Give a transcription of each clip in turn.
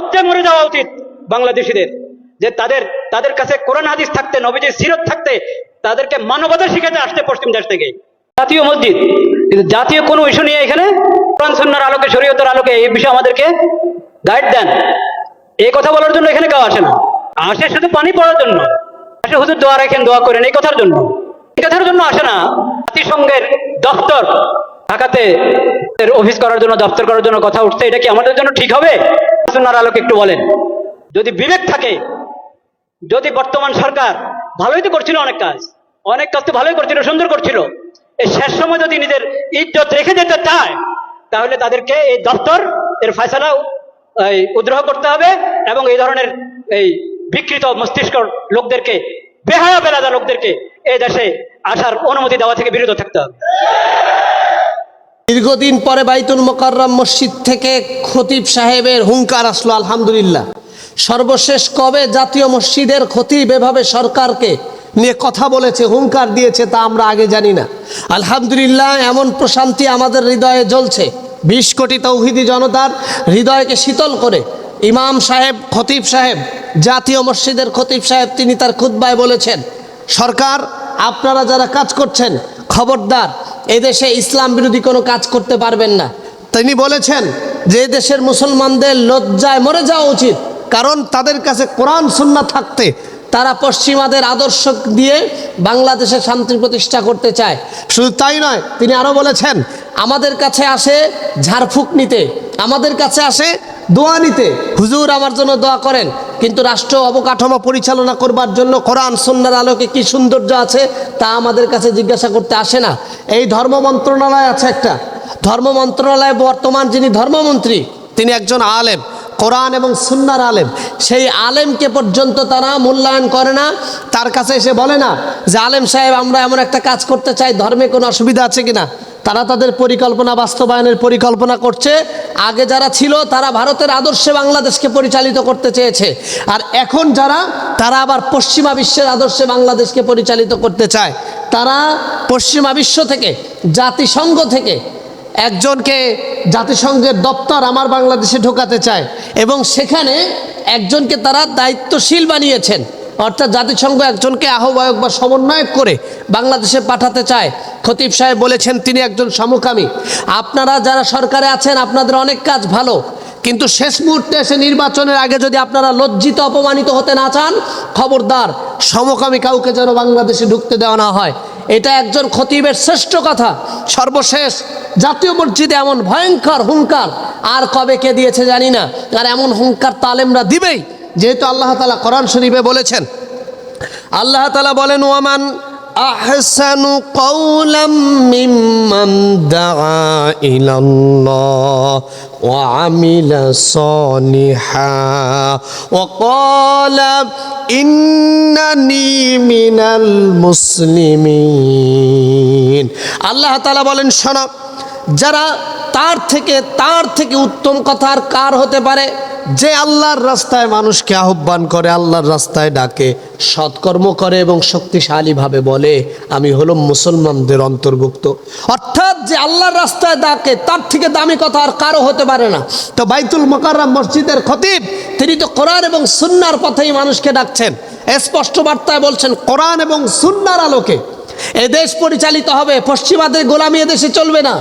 লজ্জায় মরে যাওয়া উচিত বাংলাদেশিদের, যে তাদের কাছে কোরআন হাদিস থাকতে, নবীজির সিরত থাকতে, তাদেরকে মানবতা শিখাতে আসতে পশ্চিম দেশ থেকে। জাতীয় মসজিদ, কিন্তু জাতীয় কোনো ইস্যু নিয়ে এখানে কোরআন সুন্নাহর আলোকে, শরীয়তের আলোকে এই বিষয়ে আমাদেরকে গাইড দেন, এই কথা বলার জন্য এখানে কেউ আসে না। আসে শুধু পানি পড়ার জন্য, আসে হুজুর দোয়া রাখেন, দোয়া করেন, এই কথার জন্য, এই কথার জন্য আসে না। জাতিসংঘের দপ্তর ঢাকাতে অফিস করার জন্য, দপ্তর করার জন্য কথা উঠছে, এটা কি আমাদের জন্য ঠিক হবে? সুন্নাহর আলোকে একটু বলেন। যদি বিবেক থাকে, যদি বর্তমান সরকার ভালোই তো করছিল, অনেক কাজ তো ভালোই করছিল, সুন্দর করছিল, এই শেষ সময় যদি নিজের ইজ্জত রেখে যেতে চায়, তাহলে তাদেরকে এই দপ্তর এর ফয়সালা উদ্রহ করতে হবে এবং এই ধরনের এই বিকৃত মস্তিষ্ক লোকদেরকে, বেহায়া বেলাদা লোকদেরকে এই দেশে আসার অনুমতি দেওয়া থেকে বিরত থাকতে হবে। দীর্ঘদিন পরে বাইতুল মোকাররম মসজিদ থেকে খতিব সাহেবের হুঙ্কার আসলো, আলহামদুলিল্লাহ। সর্বশেষ কবে জাতীয় মসজিদের খতিব এভাবে সরকারকে নিয়ে কথা বলেছে, হুঙ্কার দিয়েছে, তা আমরা আগে জানি না। আলহামদুলিল্লাহ, এমন প্রশান্তি আমাদের হৃদয়ে জ্বলছে। 20 কোটি তৌহিদি জনতার হৃদয়কে শীতল করে ইমাম সাহেব, খতিব সাহেব, জাতীয় মসজিদের খতিব সাহেব, তিনি তার খুতবায় বলেছেন, সরকার আপনারা যারা কাজ করছেন, খবরদার এদেশে ইসলাম বিরোধী কোনো কাজ করতে পারবেন না। তিনি বলেছেন যে দেশের মুসলমানদের লজ্জায় মরে যাওয়া উচিত, কারণ তাদের কাছে কোরআন সুন্নাহ থাকতে তারা পশ্চিমাদের আদর্শ দিয়ে বাংলাদেশে শান্তি প্রতিষ্ঠা করতে চায়। শুধু তাই নয়, তিনি আরও বলেছেন, আমাদের কাছে আসে ঝাড়ফুঁক নিতে, আমাদের কাছে আসে দোয়া নিতে, হুজুর আমার জন্য দোয়া করেন, কিন্তু রাষ্ট্র অবকাঠামো পরিচালনা করবার জন্য কোরআন সুন্নাহর আলোকে কি সৌন্দর্য আছে তা আমাদের কাছে জিজ্ঞাসা করতে আসে না। এই ধর্ম মন্ত্রণালয় আছে একটা, ধর্ম মন্ত্রণালয়ে বর্তমান যিনি ধর্মমন্ত্রী, তিনি একজন আলেম, কোরআন এবং সুন্নাহর আলেম। সেই আলেমকে পর্যন্ত তারা মূল্যায়ন করে না, তার কাছে এসে বলে না যে আলেম সাহেব আমরা এমন একটা কাজ করতে চাই, ধর্মে কোনো অসুবিধা আছে কিনা। তারা তাদের পরিকল্পনা বাস্তবায়নের পরিকল্পনা করছে। আগে যারা ছিল তারা ভারতের আদর্শে বাংলাদেশকে পরিচালিত করতে চেয়েছে, আর এখন যারা, তারা আবার পশ্চিমা বিশ্বের আদর্শে বাংলাদেশকে পরিচালিত করতে চায়। তারা পশ্চিমা বিশ্ব থেকে, জাতিসংঘ থেকে একজনকে জাতিসংঘের দপ্তর আমার বাংলাদেশে ঢোকাতে চায় এবং সেখানে একজনকে তারা দায়িত্বশীল বানিয়েছেন, অর্থাৎ জাতিসংঘ একজনকে আহ্বায়ক বা সমন্বয়ক করে বাংলাদেশে পাঠাতে চায়। খতিব সাহেব বলেছেন তিনি একজন সমকামী। আপনারা যারা সরকারে আছেন আপনাদের অনেক কাজ ভালো, কিন্তু শেষ মুহূর্তে এসে নির্বাচনের আগে যদি আপনারা লজ্জিত অপমানিত হতে না চান, খবরদার সমকামী কাউকে যেন বাংলাদেশে ঢুকতে দেওয়া না হয়। এটা একজন খতিবের শ্রেষ্ঠ কথা। সর্বশেষ জাতীয় মসজিদে এমন ভয়ঙ্কর হুঙ্কার আর কবে কে দিয়েছে জানি না, আর এমন হুঙ্কার তালেমরা দিবেই, যেহেতু আল্লাহ তাআলা কোরআন শরীফে বলেছেন, আল্লাহ তাআলা বলেন, ওয়ামান আহসানু কওলাম মিম্মান দাআ ইলাল্লাহ ওয়া আমিলা সলিহা ওয়া ক্বালা ইন্নানি মিনাল মুসলিমিন। আল্লাহ তাআলা বলেন, শোনো, যারা তার থেকে উত্তম কথা আর কার হতে পারে, যে আল্লাহর রাস্তায় মানুষকে আহ্বান করে, আল্লাহর রাস্তায় ডাকে, সৎকর্ম করে এবং শক্তিশালীভাবে বলে আমি হলাম মুসলমানদের অন্তর্ভুক্ত। অর্থাৎ যে আল্লাহর রাস্তায় ডাকে, তার থেকে দামি কথা আর কারো হতে পারে না। তো বাইতুল মোকাররম মসজিদের খতিব তিনি তো কোরআন এবং সুন্নাহর পথেই মানুষকে ডাকছেন, স্পষ্ট বার্তায় বলছেন কোরআন এবং সুন্নাহর আলোকে এদেশ পরিচালিত হবে। পশ্চিমাদের গোলামি এদেশে চলবে না,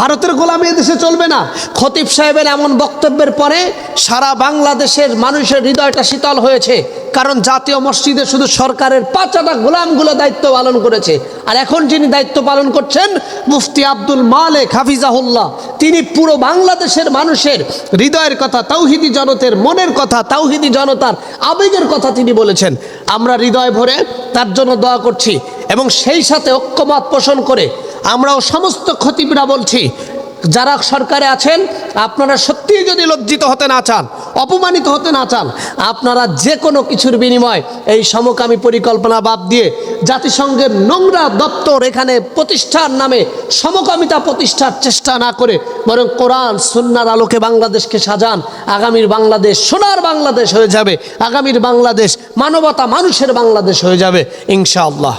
ভারতের গোলামি এদেশে চলবে না। খতিব সাহেবের এমন বক্তব্যের পরে সারা বাংলাদেশের মানুষের হৃদয়টা শীতল হয়েছে, কারণ জাতীয় মসজিদে শুধু সরকারের 5টা গোলামগুলো দায়িত্ব পালন করেছে, আর এখন যিনি দায়িত্ব পালন করছেন মুফতি আব্দুল মালেক হাফিজাহুল্লাহ, তিনি পুরো বাংলাদেশের মানুষের হৃদয়ের কথা, তাওহিদি জনতার মনের কথা, তাওহিদি জনতার আবেগের কথা তিনি বলেছেন। আমরা হৃদয় ভরে তার জন্য দোয়া করছি এবং সেই সাথে ঐক্যমত পোষণ করে আমরাও সমস্ত খতিবরা বলছি, যারা সরকারে আছেন আপনারা সত্যিই যদি লজ্জিত হতে না চান, অপমানিত হতে না চান, আপনারা যে কোনো কিছুর বিনিময় এই সমকামী পরিকল্পনা বাদ দিয়ে জাতিসংঘের নোংরা দপ্তর এখানে প্রতিষ্ঠার নামে সমকামিতা প্রতিষ্ঠার চেষ্টা না করে বরং কোরআন সুন্নাহর আলোকে বাংলাদেশকে সাজান। আগামীর বাংলাদেশ সোনার বাংলাদেশ হয়ে যাবে, আগামীর বাংলাদেশ মানবতা মানুষের বাংলাদেশ হয়ে যাবে ইনশাআল্লাহ।